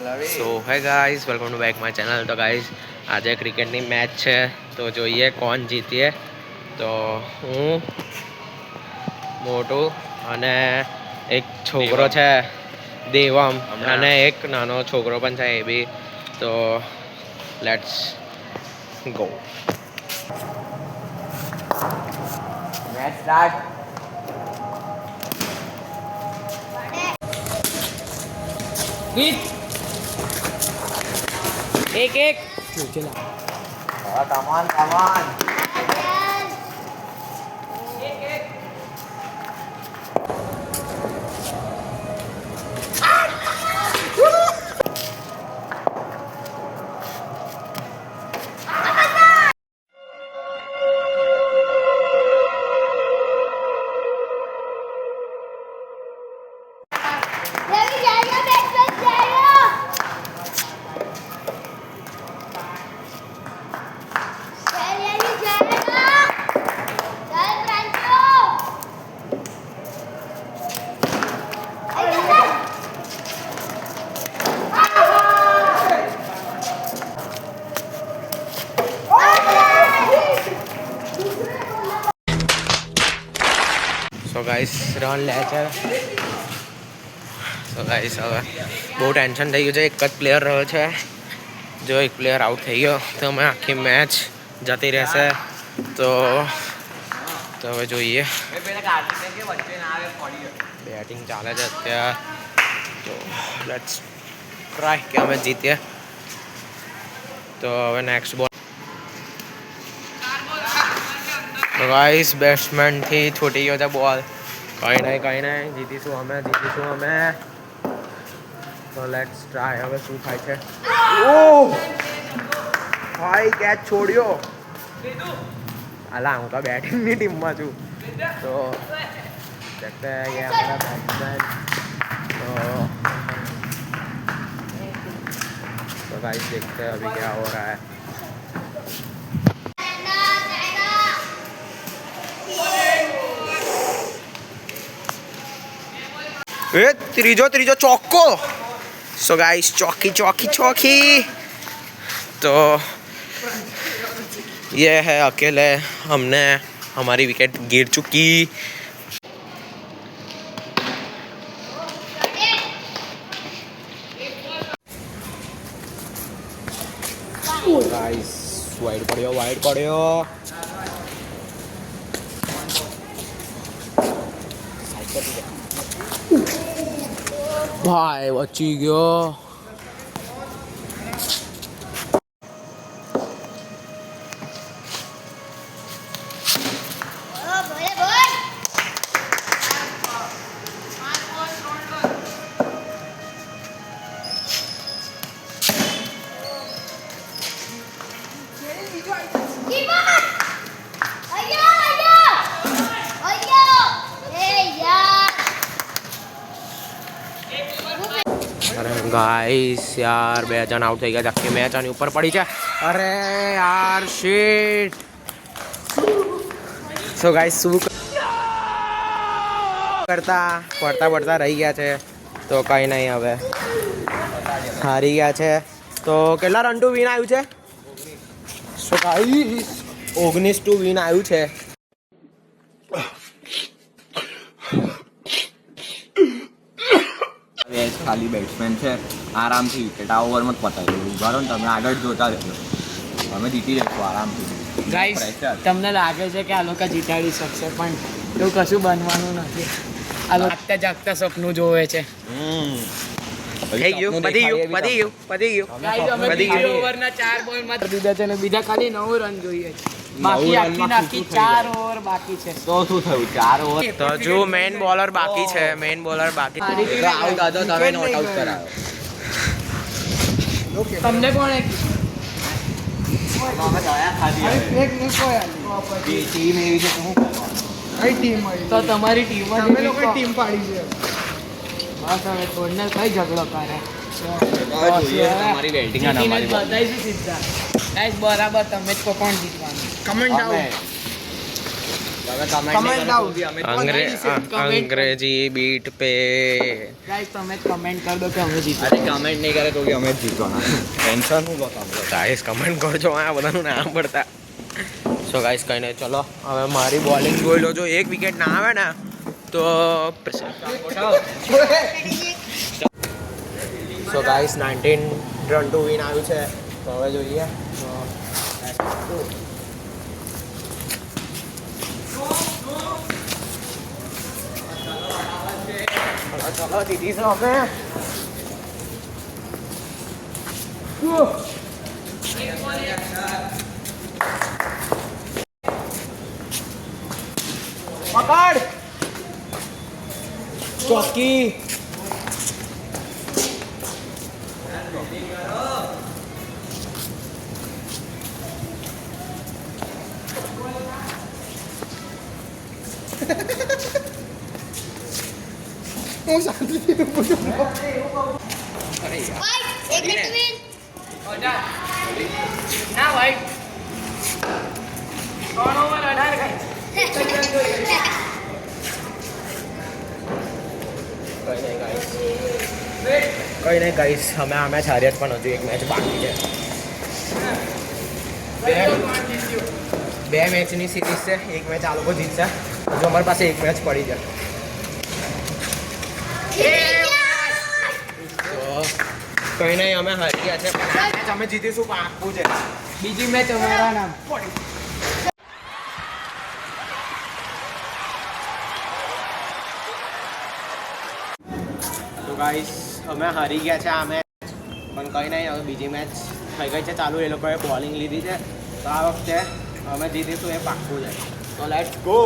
સો હે guys, welcome to back my channel. તો guys, આજે ક્રિકેટની મેચ છે, તો જોઈએ કોણ જીતીએ. તો હું, મોટું અને એક છોકરો છે દેવમ, અને એક નાનો છોકરો પણ છે એ બી. તો લેટ્સ ગો. Match start. એક કમાન સો ગાઈસ, રન લે છે. સો ગાઈસ, હવે બહુ ટેન્શન થઈ ગયું છે. એક જ પ્લેયર રહ્યો છે. જો એક પ્લેયર આઉટ થઈ ગયો તો અમે આખી મેચ જતી રહેશે. તો હવે જોઈએ. બેટિંગ ચાલે છે અત્યારે. તો લેટ્સ ટ્રાય કે અમે જીતીએ. તો હવે નેક્સ્ટ બોલ. તો ગાઈસ, બેટ્સમેનથી છૂટી ગયો છે બોલ. કંઈ નહીં, જીતીશું અમે. તો લેટ્સ ટ્રાય. હવે શું થાય છે? ઓહ ભાઈ, કેચ છોડ્યો. અલા, હું તો બેટિંગની ટીમમાં છું. તો देखते हैं ये हमारा बैट्समैन. तो गाइस, देखते हैं अभी क्या हो रहा है. त्रीजो चौको. सो गाइस, चौकी. तो ये है अकेले हमने हमारी विकेट गिर चुकी. गाइस, वाइड पड़ियो. भाई बची गयो. अरे गाइस यार, 2 जन आउट થઈ ગયા. આખી મેચ આની ઉપર પડી છે. અરે યાર, શિટ. સો ગાइस, શું કરતા પડતા રહી ગયા છે. તો કંઈ નહીં, હવે હારી ગયા છે. તો કેટલા રન ટુ વિન આવ્યું છે? સો ગાइस, 19 ટુ વિન આવ્યું છે. ખાલી બેટ્સમેન છે, આરામથી વિકેટ આ ઓવરમાં જ પતાવી દઉં. ઉભા રહો ને, તમે આગળ જોતા રહેજો. અમે જીતી જઈશું આરામથી. ગાઈસ, તમને લાગે છે કે આ લોકો જીતાડી શકશે, પણ એવું કશું બનવાનું નથી. આ લોકો જાગતા સપનું જોવે છે. થઈ ગયું, પતી ગયું. ગાઈસ, અમે બીજી ઓવરના 4 બોલમાં દીધા છે ને બીજા ખાલી 9 રન જોઈએ છે. બાકી આખી 4 ઓવર બાકી છે. તો શું થયું? 4 ઓવર તો જો મેઇન બોલર બાકી છે. આઉટ હતો, તમે નોટ આઉટ કરાવો. તમને કોણે અમે દયા ખાધી ટીમ એવી છે તો શું કરવાનું? તો તમારી ટીમ તમે લોકો ટીમ પાડી છે. બસ હવે થોડને કઈ ઝઘડો કરે. જોઈએ તમારી બેટિંગ અને અમારી બધાઈશું સીધા. ગાઈસ, બરાબર તમે જ કોણ જીતવાનું. Comment out. તમે Comment down. અંગ્રેજી બીટ પે ગાઈસ તમે કમેન્ટ કરી દો કે અમે જીત્યા. અરે કમેન્ટ નહીં કરે તો બી અમે જ જીતવાના ટેન્શન હું લો તમે ગાઈસ કમેન્ટ કરજો આ બધાનું નામ પડતા સો ગાઈસ કઈ નહીં ચલો હવે મારી બોલિંગ જોઈ લો જો એક વિકેટ ના આવે ને તો so guys 19 run to win આવ્યું છે તો હવે જોઈએ ચલો જીતીશું અમે પકડ ચોકી ના ભાઈ 3 ઓવર 18 ગાઈસ. કઈ નહીં ગાઈસ અમે આ મેચ હાર્યા જ પણ હજુ એક મેચ બાકી છે બે મેચની સિરીઝ છે એક મેચ આ લોકો જીતશે હજુ અમારી પાસે એક મેચ પડી છે તો કઈ નહીં અમે હારી ગયા છે પણ આ મેચ અમે જીતીશું પાક્કું છે બીજી મેચ અમારા નામ. તો ગાઈસ અમે હારી ગયા છે આ મેચ પણ કંઈ નહીં હવે બીજી મેચ થઈ ગઈ છે ચાલુ એ લોકોએ બોલિંગ લીધી છે તો આ વખતે અમે જીતીશું એ પાક્કું છે તો લેટ્સ ગો